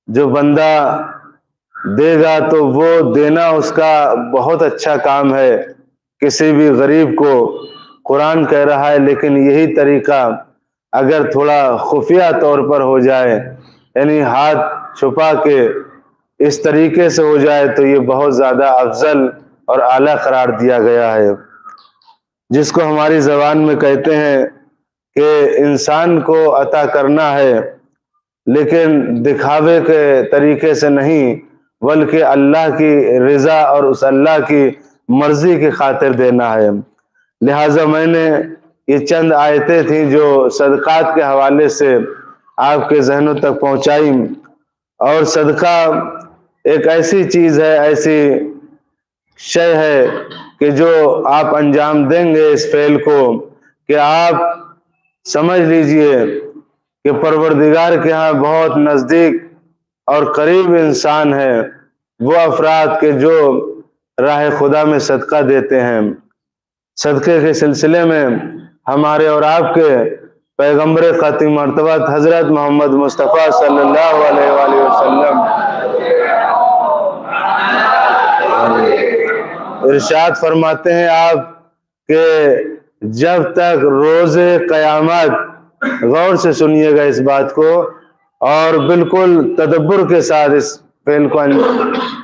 جو بندہ دے گا تو وہ دینا اس کا بہت اچھا کام ہے. کسی بھی غریب کو قرآن کہہ رہا ہے، لیکن یہی طریقہ اگر تھوڑا خفیہ طور پر ہو جائے، یعنی ہاتھ چھپا کے اس طریقے سے ہو جائے، تو یہ بہت زیادہ افضل اور اعلیٰ قرار دیا گیا ہے. جس کو ہماری زبان میں کہتے ہیں کہ انسان کو عطا کرنا ہے، لیکن دکھاوے کے طریقے سے نہیں، بلکہ اللہ کی رضا اور اس اللہ کی مرضی کی خاطر دینا ہے. لہٰذا میں نے یہ چند آیتیں تھیں جو صدقات کے حوالے سے آپ کے ذہنوں تک پہنچائی. اور صدقہ ایک ایسی چیز ہے، ایسی شے ہے کہ جو آپ انجام دیں گے اس فعل کو، کہ آپ سمجھ لیجئے کہ پروردگار کے ہاں بہت نزدیک اور قریب انسان ہے وہ افراد کے جو راہ خدا میں صدقہ دیتے ہیں. صدقے کے سلسلے میں ہمارے اور آپ کے پیغمبر خاتم مرتبہ حضرت محمد مصطفیٰ صلی اللہ علیہ وآلہ وسلم ارشاد فرماتے ہیں آپ کہ جب تک روز قیامت، غور سے سنیے گا اس بات کو اور بالکل تدبر کے ساتھ اس فعل کو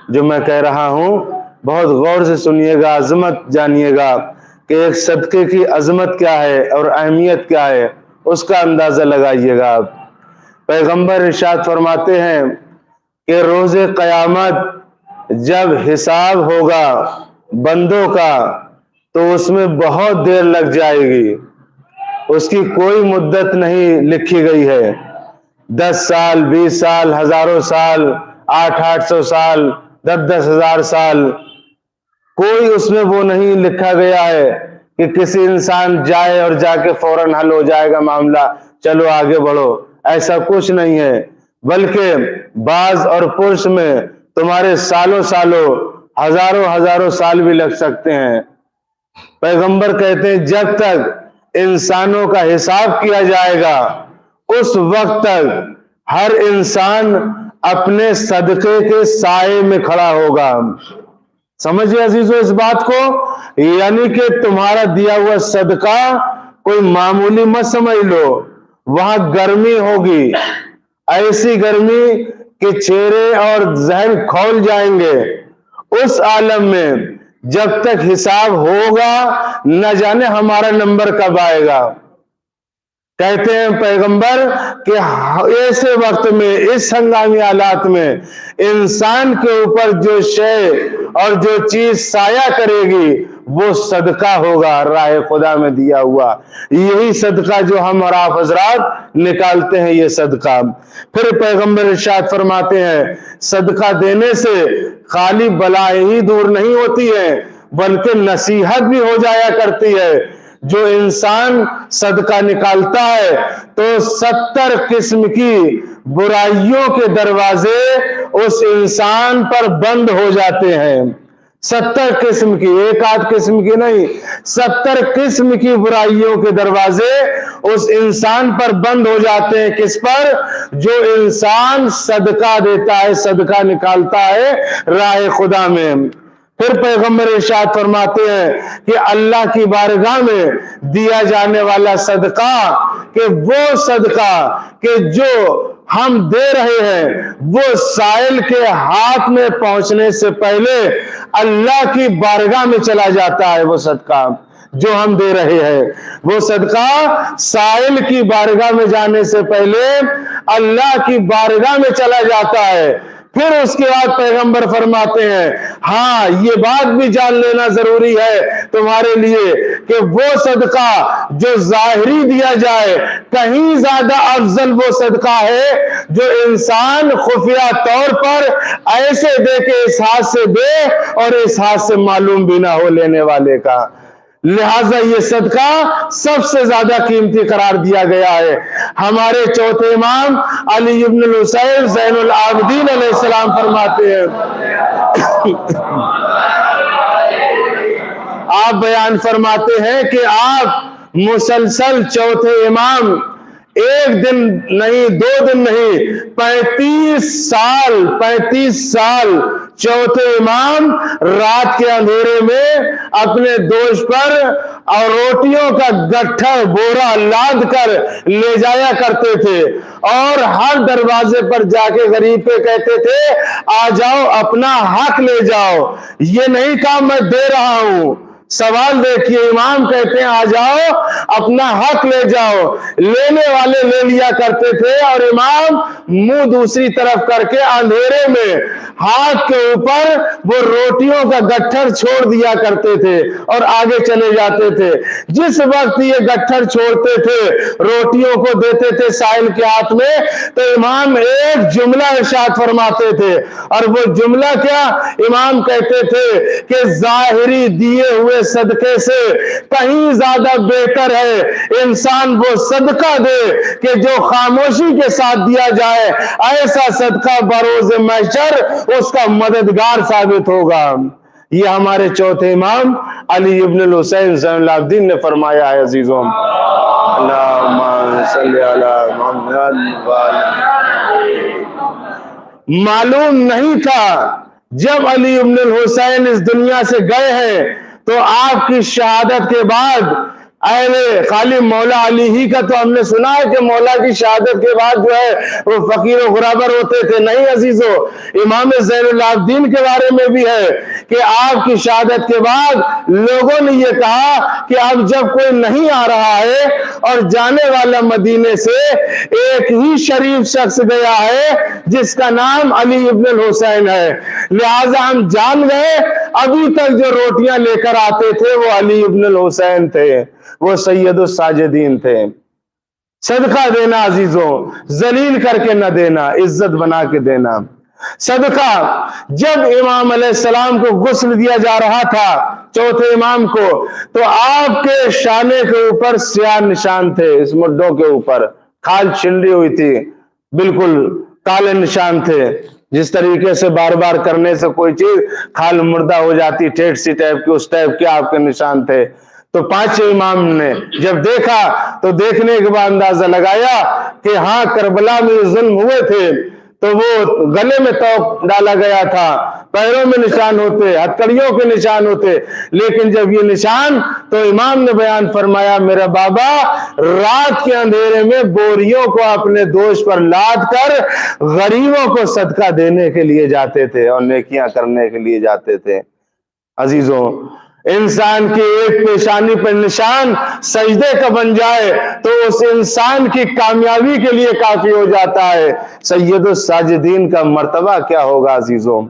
جو میں کہہ رہا ہوں بہت غور سے سنیے گا، عظمت جانیے گا کہ ایک صدقے کی عظمت کیا ہے اور اہمیت کیا ہے، اس کا اندازہ لگائیے گا آپ. پیغمبر ارشاد فرماتے ہیں کہ روز قیامت جب حساب ہوگا بندوں کا تو اس میں بہت دیر لگ جائے گی. اس کی کوئی مدت نہیں لکھی گئی ہے، 10 سال 20 سال ہزاروں سال 800 سال 10,000 سال، کوئی اس میں وہ نہیں لکھا گیا ہے کہ کسی انسان جائے اور جا کے فوراً حل ہو جائے گا معاملہ، چلو آگے بڑھو. ایسا کچھ نہیں ہے، بلکہ بعض اور پرس میں تمہارے سالوں ہزاروں سال بھی لگ سکتے ہیں. پیغمبر کہتے ہیں جب تک انسانوں کا حساب کیا جائے گا اس وقت تک ہر انسان اپنے صدقے کے سائے میں کھڑا ہوگا. سمجھے عزیزو اس بات کو، یعنی کہ تمہارا دیا ہوا صدقہ کوئی معمولی مت سمجھ لو. وہاں گرمی ہوگی، ایسی گرمی کہ چہرے اور ذہن کھول جائیں گے. اس عالم میں جب تک حساب ہوگا نہ جانے ہمارا نمبر کب آئے گا. کہتے ہیں پیغمبر کہ ایسے وقت میں، اس ہنگامی حالات میں انسان کے اوپر جو شے اور جو چیز سایہ کرے گی وہ صدقہ ہوگا راہ خدا میں دیا ہوا. یہی صدقہ جو ہم اور آپ حضرات نکالتے ہیں، یہ صدقہ. پھر پیغمبر ارشاد فرماتے ہیں صدقہ دینے سے خالی بلائیں ہی دور نہیں ہوتی ہیں بلکہ نصیحت بھی ہو جایا کرتی ہے. جو انسان صدقہ نکالتا ہے تو 70 قسم کی برائیوں کے دروازے اس انسان پر بند ہو جاتے ہیں. 70 قسم کی، ایک آدھ قسم کی نہیں، 70 قسم کی برائیوں کے دروازے اس انسان پر بند ہو جاتے ہیں. کس پر؟ جو انسان صدقہ دیتا ہے، صدقہ نکالتا ہے راہ خدا میں. پھر پیغمبر ارشاد فرماتے ہیں کہ اللہ کی بارگاہ میں دیا جانے والا صدقہ، کہ وہ صدقہ کہ جو ہم دے رہے ہیں وہ سائل کے ہاتھ میں پہنچنے سے پہلے اللہ کی بارگاہ میں چلا جاتا ہے. وہ صدقہ جو ہم دے رہے ہیں، وہ صدقہ سائل کی بارگاہ میں جانے سے پہلے اللہ کی بارگاہ میں چلا جاتا ہے. پھر اس کے بعد پیغمبر فرماتے ہیں ہاں یہ بات بھی جان لینا ضروری ہے تمہارے لیے کہ وہ صدقہ جو ظاہری دیا جائے کہیں زیادہ افضل وہ صدقہ ہے جو انسان خفیہ طور پر ایسے دے کہ اس ہاتھ سے دے اور اس ہاتھ سے معلوم بھی نہ ہو لینے والے کا. لہٰذا یہ صدقہ سب سے زیادہ قیمتی قرار دیا گیا ہے. ہمارے چوتھے امام علی ابن الحسین زین العابدین علیہ السلام فرماتے ہیں، آپ بیان فرماتے ہیں کہ آپ مسلسل چوتھے امام ایک دن نہیں، 2 دن نہیں، 35 سال چوتھے امام رات کے اندھیرے میں اپنے دوش پر اور روٹیوں کا گٹھا بورا لاد کر لے جایا کرتے تھے، اور ہر دروازے پر جا کے غریب پہ کہتے تھے آ جاؤ اپنا حق لے جاؤ، یہ نہیں کہا میں دے رہا ہوں۔ سوال دیکھیے، امام کہتے ہیں آ جاؤ اپنا حق لے جاؤ، لینے والے لے لیا کرتے تھے، اور امام منہ دوسری طرف کر کے اندھیرے میں ہاتھ کے اوپر وہ روٹیوں کا گٹھر چھوڑ دیا کرتے تھے اور آگے چلے جاتے تھے۔ جس وقت یہ گٹھر چھوڑتے تھے، روٹیوں کو دیتے تھے سائل کے ہاتھ میں، تو امام ایک جملہ ارشاد فرماتے تھے، اور وہ جملہ کیا؟ امام کہتے تھے کہ ظاہری دیے ہوئے صدقے سے کہیں زیادہ بہتر ہے انسان وہ صدقہ دے کہ جو خاموشی کے ساتھ دیا جائے، ایسا صدقہ بروز محشر اس کا مددگار ثابت ہوگا۔ یہ ہمارے چوتھے امام علی ابن الحسین زین العابدین نے فرمایا ہے۔ عزیزوں، اللہم صلی علی محمد۔ معلوم نہیں تھا جب علی ابن الحسین اس دنیا سے گئے ہیں تو آپ کی شہادت کے بعد اہل خالی مولا علی ہی کا تو ہم نے سنا ہے کہ مولا کی شہادت کے بعد جو ہے وہ فقیر و غرابر ہوتے تھے، نہیں عزیزو، امام زین العابدین کے بارے میں بھی ہے کہ آپ کی شہادت کے بعد لوگوں نے یہ کہا کہ اب جب کوئی نہیں آ رہا ہے اور جانے والا مدینے سے ایک ہی شریف شخص گیا ہے جس کا نام علی ابن الحسین ہے، لہٰذا ہم جان گئے ابھی تک جو روٹیاں لے کر آتے تھے وہ علی ابن الحسین تھے، وہ سید الساجدین تھے۔ صدقہ دینا عزیزوں، ذلیل کر کے نہ دینا، عزت بنا کے دینا۔ صدقہ، جب امام علیہ السلام کو غسل دیا جا رہا تھا چوتھے امام کو، تو آپ کے شانے کے اوپر سیاہ نشان تھے، اس مڈوں کے اوپر کھال چھلری ہوئی تھی، بالکل کالے نشان تھے، جس طریقے سے بار بار کرنے سے کوئی چیز کھال مردہ ہو جاتی، ٹھیٹ سی ٹائپ کی، اس ٹائپ کے آپ کے نشان تھے۔ تو پانچویں امام نے جب دیکھا تو دیکھنے کے بعد اندازہ لگایا کہ ہاں کربلا میں ظلم ہوئے تھے، تو وہ گلے میں توق ڈالا گیا تھا، پیروں میں نشان ہوتے، ہتھکڑیوں کے نشان ہوتے، لیکن جب یہ نشان، تو امام نے بیان فرمایا میرا بابا رات کے اندھیرے میں بوریوں کو اپنے دوش پر لاد کر غریبوں کو صدقہ دینے کے لیے جاتے تھے اور نیکیاں کرنے کے لیے جاتے تھے۔ عزیزوں، انسان کی ایک پیشانی پر نشان سجدے کا بن جائے تو اس انسان کی کامیابی کے لیے کافی ہو جاتا ہے۔ سید الساجدین کا مرتبہ کیا ہوگا عزیزوں،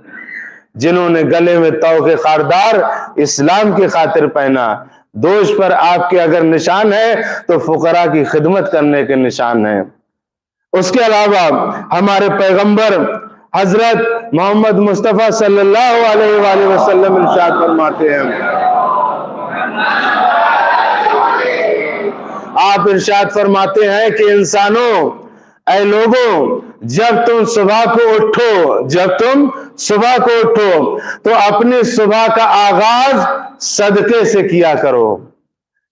جنہوں نے گلے میں طوق خاردار اسلام کی خاطر پہنا، دوش پر آپ کے اگر نشان ہے تو فقراء کی خدمت کرنے کے نشان ہیں۔ اس کے علاوہ ہمارے پیغمبر حضرت محمد مصطفیٰ صلی اللہ علیہ وآلہ وسلم ارشاد فرماتے ہیں، آپ ارشاد فرماتے ہیں کہ انسانوں، اے لوگوں، جب تم صبح کو اٹھو تو اپنی صبح کا آغاز صدقے سے کیا کرو۔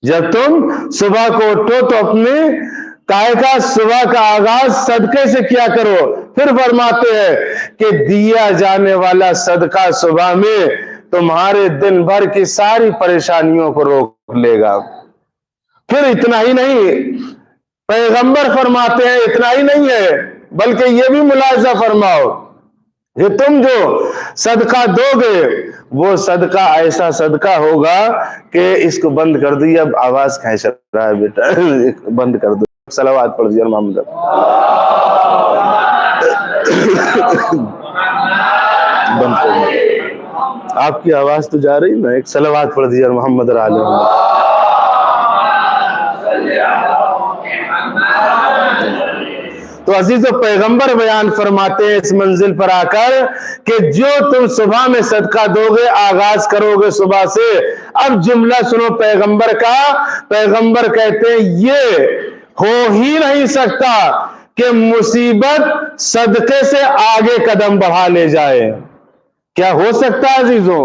جب تم صبح کو اٹھو تو اپنے صبح کا آغاز صدقے سے کیا کرو۔ پھر فرماتے ہیں کہ دیا جانے والا صدقہ صبح میں تمہارے دن بھر کی ساری پریشانیوں کو روک لے گا۔ پھر اتنا ہی نہیں، پیغمبر فرماتے ہیں اتنا ہی نہیں ہے، بلکہ یہ بھی ملاحظہ فرماؤ کہ تم جو صدقہ دو گے وہ صدقہ ایسا صدقہ ہوگا کہ اس کو بند کر دو، اب آواز کھینچ رہا ہے بیٹا، بند کر دو، صلوات پڑھ دیجیے محمد۔ بند کر دو، آپ کی آواز تو جا رہی نا، ایک صلوات پڑھ دیجیے محمد علیہ وسلم۔ تو عزیز و پیغمبر بیان فرماتے ہیں اس منزل پر آ کر کہ جو تم صبح میں صدقہ دو گے، آغاز کرو گے صبح سے۔ اب جملہ سنو پیغمبر کا، پیغمبر کہتے ہیں یہ ہو ہی نہیں سکتا کہ مصیبت صدقے سے آگے قدم بڑھا لے جائے۔ کیا ہو سکتا ہے عزیزوں؟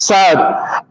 7,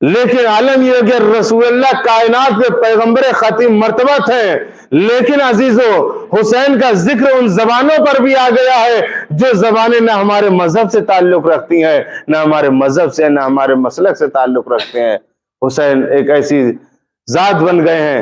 لیکن عالم یہ کہ رسول اللہ کائنات کے پیغمبر ختم مرتبہ تھے، لیکن عزیزو حسین کا ذکر ان زبانوں پر بھی آ گیا ہے جو زبانیں نہ ہمارے مذہب سے تعلق رکھتی ہیں، نہ ہمارے مذہب سے، نہ ہمارے مسلک سے تعلق رکھتے ہیں۔ حسین ایک ایسی ذات بن گئے ہیں،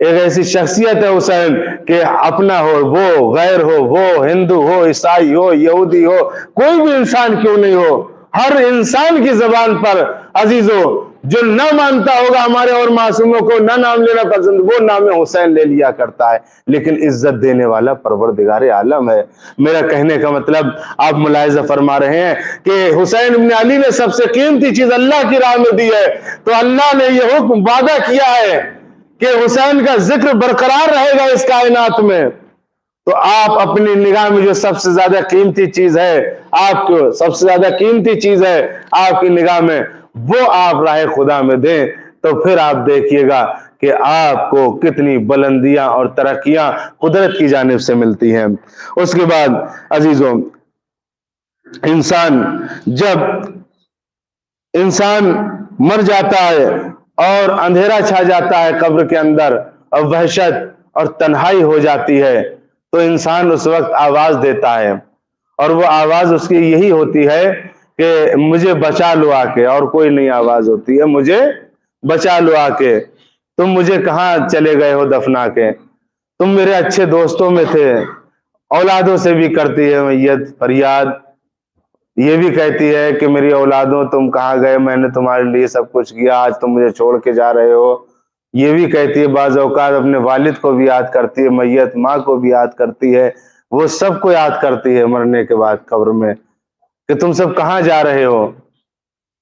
ایک ایسی شخصیت ہے حسین کہ اپنا ہو وہ، غیر ہو وہ، ہندو ہو، عیسائی ہو، یہودی ہو، کوئی بھی انسان کیوں نہیں ہو، ہر انسان کی زبان پر عزیزو جو نہ مانتا ہوگا ہمارے اور معصوموں کو، نہ نام لینا پسند، وہ نام حسین لے لیا کرتا ہے، لیکن عزت دینے والا پروردگار عالم ہے۔ میرا کہنے کا مطلب آپ ملاحظہ فرما رہے ہیں کہ حسین ابن علی نے سب سے قیمتی چیز اللہ کی راہ میں دی ہے، تو اللہ نے یہ حکم وعدہ کیا ہے کہ حسین کا ذکر برقرار رہے گا اس کائنات میں، تو آپ اپنی نگاہ میں جو سب سے زیادہ قیمتی چیز ہے، آپ کو سب سے زیادہ قیمتی چیز ہے آپ کی نگاہ میں، وہ آپ راہ خدا میں دیں، تو پھر آپ دیکھیے گا کہ آپ کو کتنی بلندیاں اور ترقیاں قدرت کی جانب سے ملتی ہیں۔ اس کے بعد عزیزوں، جب انسان مر جاتا ہے اور اندھیرا چھا جاتا ہے قبر کے اندر اور وحشت اور تنہائی ہو جاتی ہے، تو انسان اس وقت آواز دیتا ہے، اور وہ آواز اس کی یہی ہوتی ہے کہ مجھے بچا لو آ کے، اور کوئی نہیں آواز ہوتی ہے، مجھے بچا لو آ کے، تم مجھے کہاں چلے گئے ہو دفنا کے، تم میرے اچھے دوستوں میں تھے۔ اولادوں سے بھی کرتی ہے میت فریاد، یہ بھی کہتی ہے کہ میری اولادوں تم کہاں گئے، میں نے تمہارے لیے سب کچھ کیا، آج تم مجھے چھوڑ کے جا رہے ہو۔ یہ بھی کہتی ہے بعض اوقات اپنے والد کو بھی یاد کرتی ہے میت، ماں کو بھی یاد کرتی ہے، وہ سب کو یاد کرتی ہے مرنے کے بعد قبر میں کہ تم سب کہاں جا رہے ہو۔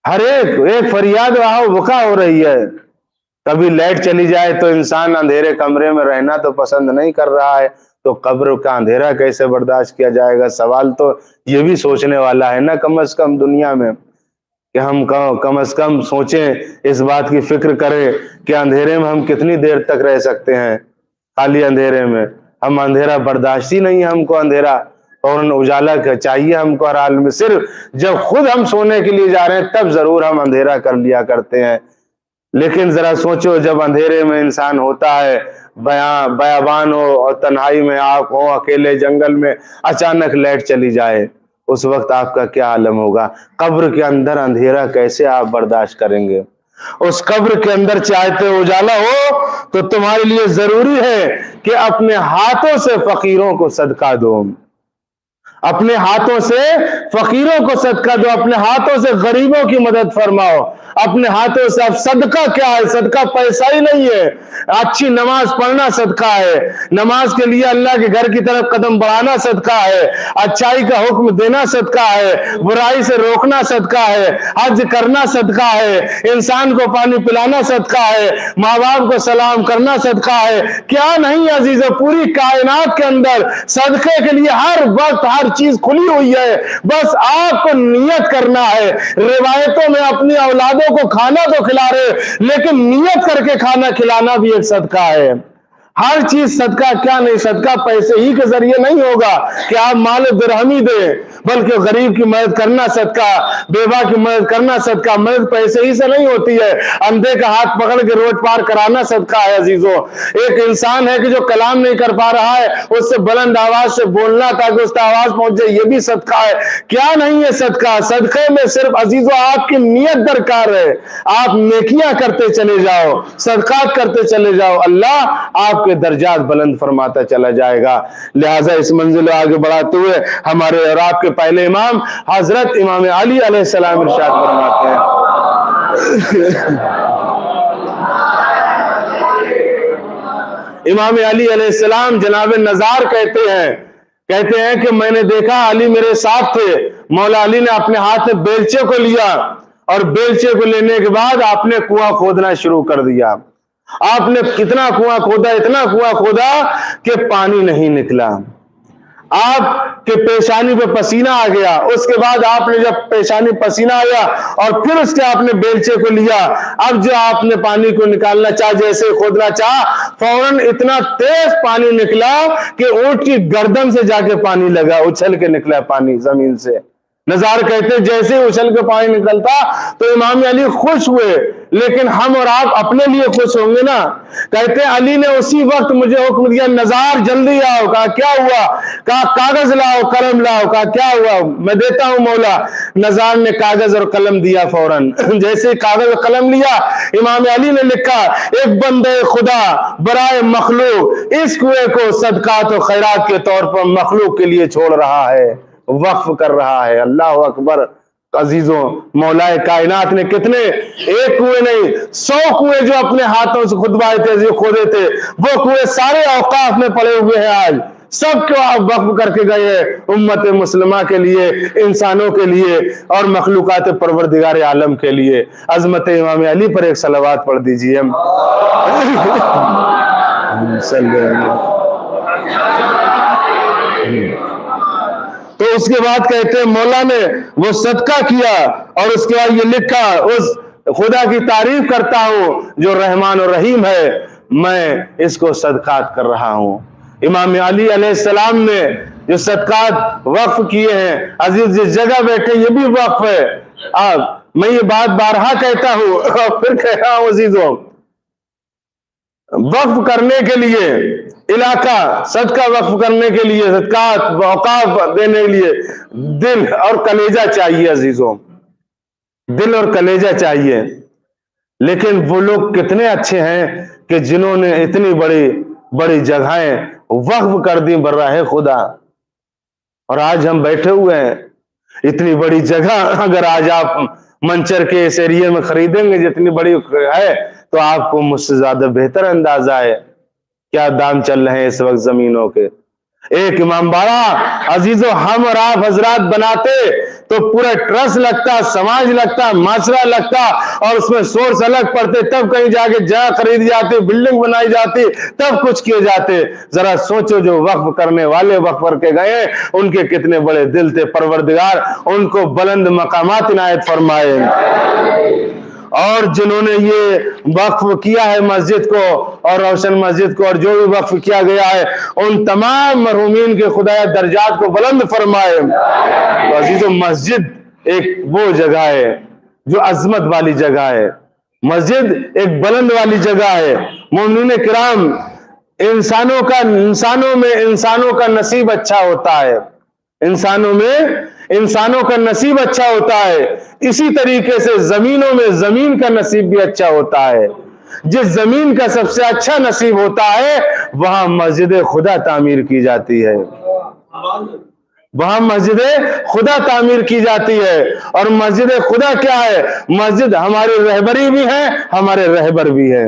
ہر ایک فریاد وہاں بکا ہو رہی ہے۔ کبھی لائٹ چلی جائے تو انسان اندھیرے کمرے میں رہنا تو پسند نہیں کر رہا ہے، تو قبر کا اندھیرا کیسے برداشت کیا جائے گا؟ سوال تو یہ بھی سوچنے والا ہے نا، کم از کم دنیا میں، کہ ہم کم از کم سوچیں، اس بات کی فکر کریں کہ اندھیرے میں ہم کتنی دیر تک رہ سکتے ہیں۔ خالی اندھیرے میں ہم اندھیرا برداشت ہی نہیں، ہم کو اندھیرا فوراً اجالا چاہیے ہم کو ہر حال میں۔ صرف جب خود ہم سونے کے لیے جا رہے ہیں تب ضرور ہم اندھیرا کر لیا کرتے ہیں، لیکن ذرا سوچو جب اندھیرے میں انسان ہوتا ہے، بیابان ہو اور تنہائی میں آپ ہو، اکیلے جنگل میں، اچانک لائٹ چلی جائے، اس وقت آپ کا کیا عالم ہوگا؟ قبر کے اندر اندھیرا کیسے آپ برداشت کریں گے؟ اس قبر کے اندر چاہتے اجالا ہو تو تمہارے لیے ضروری ہے کہ اپنے ہاتھوں سے فقیروں کو صدقہ دو، اپنے ہاتھوں سے فقیروں کو صدقہ دو، اپنے ہاتھوں سے غریبوں کی مدد فرماؤ، اپنے ہاتھوں سے۔ اب صدقہ کیا ہے؟ صدقہ پیسہ ہی نہیں ہے، اچھی نماز پڑھنا صدقہ ہے، نماز کے لیے اللہ کے گھر کی طرف قدم بڑھانا صدقہ ہے، اچھائی کا حکم دینا صدقہ ہے، برائی سے روکنا صدقہ ہے، حج کرنا صدقہ ہے، انسان کو پانی پلانا صدقہ ہے، ماں باپ کو سلام کرنا صدقہ ہے۔ کیا نہیں عزیزو، پوری کائنات کے اندر صدقے کے لیے ہر وقت ہر چیز کھلی ہوئی ہے، بس آپ کو نیت کرنا ہے۔ روایتوں میں اپنی اولادوں کو کھانا تو کھلا رہے، لیکن نیت کر کے کھانا کھلانا بھی ایک صدقہ ہے۔ ہر چیز صدقہ کیا نہیں، صدقہ پیسے ہی کے ذریعے نہیں ہوگا کہ آپ مال درہمی دیں، بلکہ غریب کی مدد کرنا صدقہ، بیوہ کی مدد کرنا صدقہ۔ مدد پیسے ہی سے نہیں ہوتی ہے، اندھے کا ہاتھ پکڑ کے روڈ پار کرانا صدقہ ہے عزیزو۔ ایک انسان ہے کہ جو کلام نہیں کر پا رہا ہے، اس سے بلند آواز سے بولنا تاکہ اس کا آواز پہنچ جائے، یہ بھی صدقہ ہے۔ کیا نہیں ہے صدقہ؟ صدقے میں صرف عزیزو آپ کی نیت درکار ہے، آپ نیکیاں کرتے چلے جاؤ، صدقات کرتے چلے جاؤ، اللہ آپ کے درجات بلند فرماتا چلا جائے گا۔ لہٰذا اس منزل آگے بڑھاتے ہوئے ہمارے اور آپ کے پہلے امام حضرت امام علی علیہ السلام ارشاد فرماتے ہیں، امام علی علیہ السلام جناب نزار کہتے ہیں کہ میں نے دیکھا علی میرے ساتھ تھے، مولا علی نے اپنے ہاتھ میں بیلچے کو لیا، اور بیلچے کو لینے کے بعد آپ نے کنواں کھودنا شروع کر دیا۔ آپ نے کتنا کنواں کھودا؟ اتنا کنواں کھودا کہ پانی نہیں نکلا۔ آپ کے پیشانی پہ پسینہ آ گیا، اس کے بعد آپ نے جب پیشانی پسینہ آیا اور پھر اس کے آپ نے بیلچے کو لیا، اب جو آپ نے پانی کو نکالنا چاہ، جیسے کھودنا چاہ، فوراً اتنا تیز پانی نکلا کہ اونٹ کی گردن سے جا کے پانی لگا، اچھل کے نکلا پانی زمین سے، نزار کہتے جیسے اچھل کے پانی نکلتا تو امام علی خوش ہوئے، لیکن ہم اور آپ اپنے لیے خوش ہوں گے نا؟ کہتے علی نے اسی وقت مجھے حکم دیا نزار جلدی آؤ۔ کہا کیا ہوا؟ کہا کاغذ لاؤ قلم لاؤ۔ کہا کیا ہوا؟ میں دیتا ہوں مولا۔ نزار نے کاغذ اور قلم دیا فوراً۔ جیسے کاغذ اور قلم لیا امام علی نے لکھا ایک بندے خدا برائے مخلوق اس کنویں کو صدقات و خیرات کے طور پر مخلوق کے لیے چھوڑ رہا ہے، وقف کر رہا ہے۔ اللہ اکبر عزیزوں، مولا کائنات نے کتنے ایک کنویں نہیں 100 کنویں جو اپنے ہاتھوں سے کھدوائے تھے، جو کھودے تھے، وہ کنویں سارے اوقاف میں پڑے ہوئے ہیں، آج سب کو آپ وقف کر کے گئے امت مسلمہ کے لیے، انسانوں کے لیے اور مخلوقات پروردگار عالم کے لیے۔ عظمت امام علی پر ایک صلوات پڑھ دیجئے۔ تو اس کے بعد کہتے ہیں مولا نے وہ صدقہ کیا اور اس کے بعد یہ لکھا اس خدا کی تعریف کرتا ہوں جو رحمان و رحیم ہے، میں اس کو صدقات کر رہا ہوں۔ امام علی علیہ السلام نے جو صدقات وقف کیے ہیں، عزیز جس جگہ بیٹھے یہ بھی وقف ہے۔ اب میں یہ بات بارہا کہتا ہوں اور پھر کہہ رہا ہوں عزیزوں، وقف کرنے کے لیے علاقہ، صدقہ وقف کرنے کے لیے، صدقات اوقاف دینے کے لیے دل اور کلیجہ چاہیے عزیزوں، دل اور کلیجہ چاہیے۔ لیکن وہ لوگ کتنے اچھے ہیں کہ جنہوں نے اتنی بڑی بڑی جگہیں وقف کر دی براہ خدا، اور آج ہم بیٹھے ہوئے ہیں اتنی بڑی جگہ اگر آج آپ منچر کے اس ایریے میں خریدیں گے جتنی بڑی ہے تو آپ کو مجھ سے زیادہ بہتر اندازہ ہے کیا دام چل رہے ہیں اس وقت زمینوں کے۔ ایک امام باڑہ عزیزوں ہم اور آپ حضرات بناتے تو پورا ٹرسٹ لگتا، سماج لگتا، معاشرہ لگتا، اور اس میں سورس الگ پڑتے، تب کہیں جا کے جگہ خرید جاتی، بلڈنگ بنائی جاتی، تب کچھ کیے جاتے۔ ذرا سوچو جو وقف کرنے والے وقف کر کے گئے ان کے کتنے بڑے دل تھے، پروردگار ان کو بلند مقامات عنایت فرمائے۔ اور جنہوں نے یہ وقف کیا ہے مسجد کو اور روشن مسجد کو اور جو بھی وقف کیا گیا ہے ان تمام مرحومین کے خدایا درجات کو بلند فرمائے۔ تو عزیزو مسجد ایک وہ جگہ ہے جو عظمت والی جگہ ہے، مسجد ایک بلند والی جگہ ہے۔ مومنین کرام انسانوں کا نصیب اچھا ہوتا ہے، انسانوں کا نصیب اچھا ہوتا ہے، اسی طریقے سے زمینوں میں زمین کا نصیب بھی اچھا ہوتا ہے۔ جس زمین کا سب سے اچھا نصیب ہوتا ہے وہاں مسجد خدا تعمیر کی جاتی ہے، وہاں مسجد خدا تعمیر کی جاتی ہے۔ اور مسجد خدا کیا ہے؟ مسجد ہماری رہبری بھی ہے، ہمارے رہبر بھی ہے۔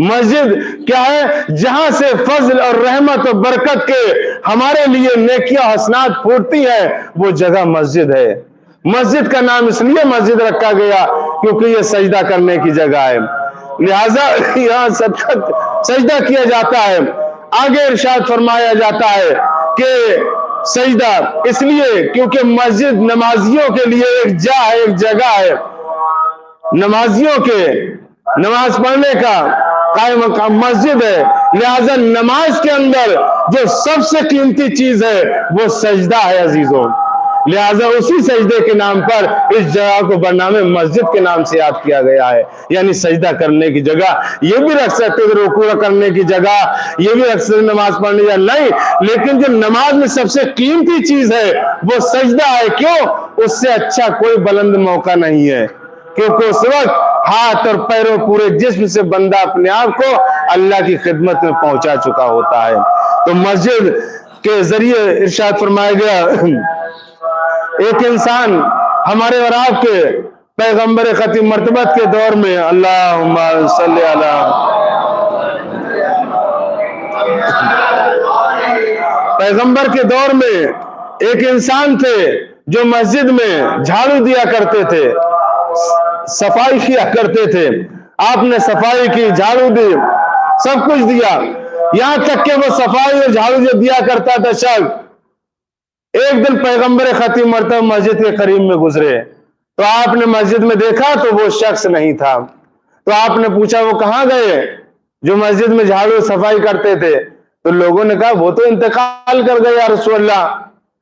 مسجد کیا ہے؟ جہاں سے فضل اور رحمت اور برکت کے ہمارے لیے نیکیاں حسنات پھوٹتی ہیں وہ جگہ مسجد ہے۔ مسجد کا نام اس لیے مسجد رکھا گیا کیونکہ یہ سجدہ کرنے کی جگہ ہے، لہذا یہاں سجدہ کیا جاتا ہے۔ آگے ارشاد فرمایا جاتا ہے کہ سجدہ اس لیے کیونکہ مسجد نمازیوں کے لیے ایک جگہ ہے، نمازیوں کے نماز پڑھنے کا قائم مقام مسجد ہے، لہذا نماز کے اندر جو سب سے قیمتی چیز ہے وہ سجدہ ہے عزیزوں، لہذا اسی سجدے کے نام پر اس جگہ کو برنامے مسجد کے نام سے یاد کیا گیا ہے، یعنی سجدہ کرنے کی جگہ۔ یہ بھی رکھ سکتے تھے رکوع کرنے کی جگہ، یہ بھی رکھ سکتے نماز پڑھنے کی جگہ، نہیں، لیکن جو نماز میں سب سے قیمتی چیز ہے وہ سجدہ ہے۔ کیوں؟ اس سے اچھا کوئی بلند موقع نہیں ہے، کیونکہ اس وقت ہاتھ اور پیروں پورے جسم سے بندہ اپنے آپ کو اللہ کی خدمت میں پہنچا چکا ہوتا ہے۔ تو مسجد کے ذریعے ارشاد فرمایا گیا ایک انسان ہمارے اور آپ کے پیغمبر ختم مرتبت کے دور میں، اللہم صلی علی، پیغمبر کے دور میں ایک انسان تھے جو مسجد میں جھاڑو دیا کرتے تھے، صفائی کیا کرتے تھے۔ آپ نے صفائی کی، جھاڑو دی، سب کچھ دیا، یہاں تک کہ وہ صفائی اور جھاڑو جو دیا کرتا تھا شخص ایک دن پیغمبر ختم مرتبہ مسجد کے قریب میں گزرے تو آپ نے مسجد میں دیکھا تو وہ شخص نہیں تھا، تو آپ نے پوچھا وہ کہاں گئے جو مسجد میں جھاڑو صفائی کرتے تھے؟ تو لوگوں نے کہا وہ تو انتقال کر گئے یا رسول اللہ۔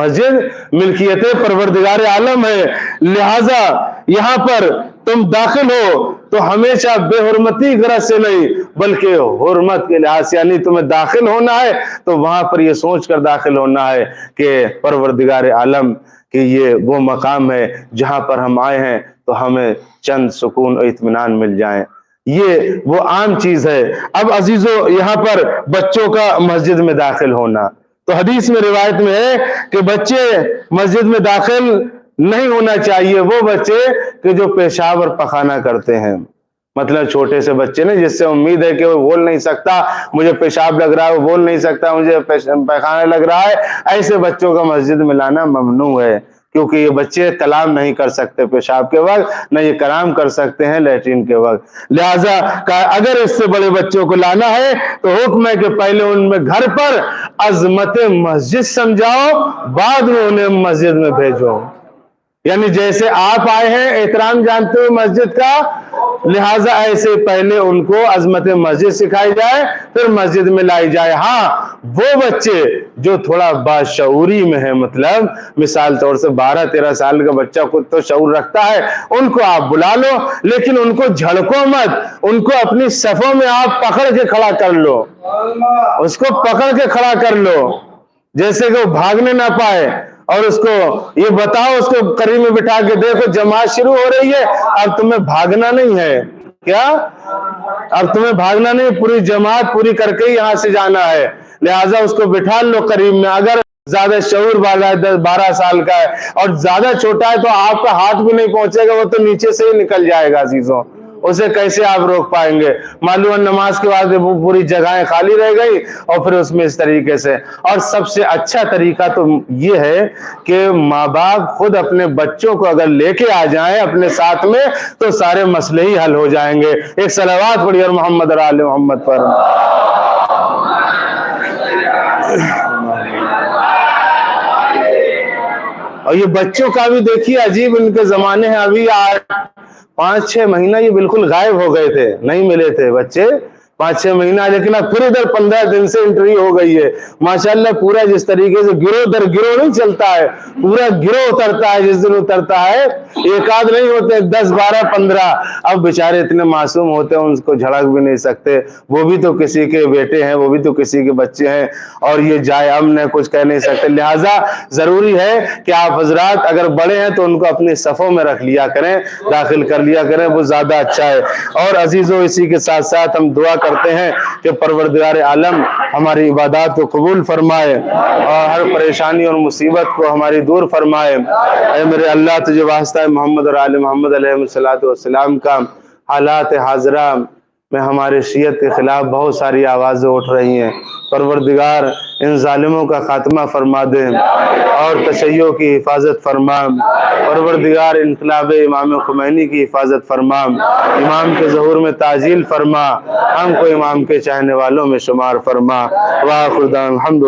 مسجد ملکیت پروردگار عالم ہے، لہذا یہاں پر تم داخل ہو تو ہمیشہ بے حرمتی کی غرض سے نہیں بلکہ حرمت کے لحاظ سے، یعنی تمہیں داخل ہونا ہے تو وہاں پر یہ سوچ کر داخل ہونا ہے کہ پروردگار عالم کہ یہ وہ مقام ہے جہاں پر ہم آئے ہیں تو ہمیں چند سکون و اطمینان مل جائیں، یہ وہ عام چیز ہے۔ اب عزیزو یہاں پر بچوں کا مسجد میں داخل ہونا، تو حدیث میں روایت میں ہے کہ بچے مسجد میں داخل نہیں ہونا چاہیے، وہ بچے کہ جو پیشاب اور پخانہ کرتے ہیں، مطلب چھوٹے سے بچے نہیں جس سے امید ہے کہ وہ بول نہیں سکتا مجھے پیشاب لگ رہا ہے، وہ بول نہیں سکتا مجھے پیخانہ لگ رہا ہے، ایسے بچوں کا مسجد میں لانا ممنوع ہے، کیونکہ یہ بچے کلام نہیں کر سکتے پیشاب کے وقت، نہ یہ کلام کر سکتے ہیں لیٹرین کے وقت، لہٰذا اگر اس سے بڑے بچوں کو لانا ہے تو حکم ہے کہ پہلے ان میں گھر پر عظمت مسجد سمجھاؤ، بعد میں انہیں مسجد میں بھیجو، یعنی جیسے آپ آئے ہیں احترام جانتے ہوئے مسجد کا، لہٰذا ایسے پہلے ان کو عظمت مسجد سکھائی جائے پھر مسجد میں لائی جائے۔ ہاں وہ بچے جو تھوڑا باشعوری میں ہے، مطلب مثال طور سے 12-13 سال کا بچہ خود تو شعور رکھتا ہے، ان کو آپ بلا لو، لیکن ان کو جھڑکو مت، ان کو اپنی صفوں میں آپ پکڑ کے کھڑا کر لو، اس کو پکڑ کے کھڑا کر لو جیسے کہ وہ بھاگنے نہ پائے، اور اس کو یہ بتاؤ، اس کو قریب میں بٹھا کے دیکھو جماعت شروع ہو رہی ہے، اب تمہیں بھاگنا نہیں ہے، کیا اب تمہیں بھاگنا نہیں، پوری جماعت پوری کر کے یہاں سے جانا ہے، لہٰذا اس کو بٹھا لو قریب میں۔ اگر زیادہ شعور والا ہے 10-12 سال کا ہے اور زیادہ چھوٹا ہے تو آپ کا ہاتھ بھی نہیں پہنچے گا، وہ تو نیچے سے ہی نکل جائے گا عزیزوں، اسے کیسے آپ روک پائیں گے؟ معلوم نماز کے بعد وہ پوری جگہیں خالی رہ گئی اور پھر اس میں اس طریقے سے۔ اور سب سے اچھا طریقہ تو یہ ہے کہ ماں باپ خود اپنے بچوں کو اگر لے کے آ جائیں اپنے ساتھ میں تو سارے مسئلے ہی حل ہو جائیں گے۔ ایک صلوات پڑھیے اور محمد اور آل محمد پر۔ اور یہ بچوں کا بھی دیکھیے عجیب ان کے زمانے ہیں، ابھی 5-6 مہینہ یہ بالکل غائب ہو گئے تھے، نہیں ملے تھے بچے 5-6 مہینہ، لیکن اب پھر ادھر 15 دن سے انٹری ہو گئی ہے ماشاءاللہ۔ پورا جس طریقے سے گروہ در گروہ نہیں چلتا ہے، پورا گروہ اترتا ہے، جس دن اترتا ہے ایک آدھ نہیں ہوتے 10-12-15، اب بیچارے اتنے معصوم ہوتے ہیں ان کو جھڑک بھی نہیں سکتے، وہ بھی تو کسی کے بیٹے ہیں، وہ بھی تو کسی کے بچے ہیں، اور یہ جائے امن ہے کچھ کہہ نہیں سکتے، لہٰذا ضروری ہے کہ آپ حضرات اگر بڑے ہیں تو ان کو اپنی صفوں میں رکھ لیا کریں، داخل کر لیا کریں، وہ زیادہ اچھا ہے۔ اور عزیزو اسی کے ساتھ ساتھ ہم دعا کرتے ہیں کہ پروردگار عالم ہماری عبادات کو قبول فرمائے اور ہر پریشانی اور مصیبت کو ہماری دور فرمائے۔ اے میرے اللہ تجھے واسطہ ہے محمد اور آل محمد علیہ السلام کا، حالات حاضرہ میں ہمارے شیعت کے خلاف بہت ساری آوازیں اٹھ رہی ہیں، پروردگار ان ظالموں کا خاتمہ فرما دے اور تشیع کی حفاظت فرما، پروردگار انقلاب امام خمینی کی حفاظت فرما، امام کے ظہور میں تعجیل فرما، ہم کو امام کے چاہنے والوں میں شمار فرما۔ وآخر دعوانا الحمد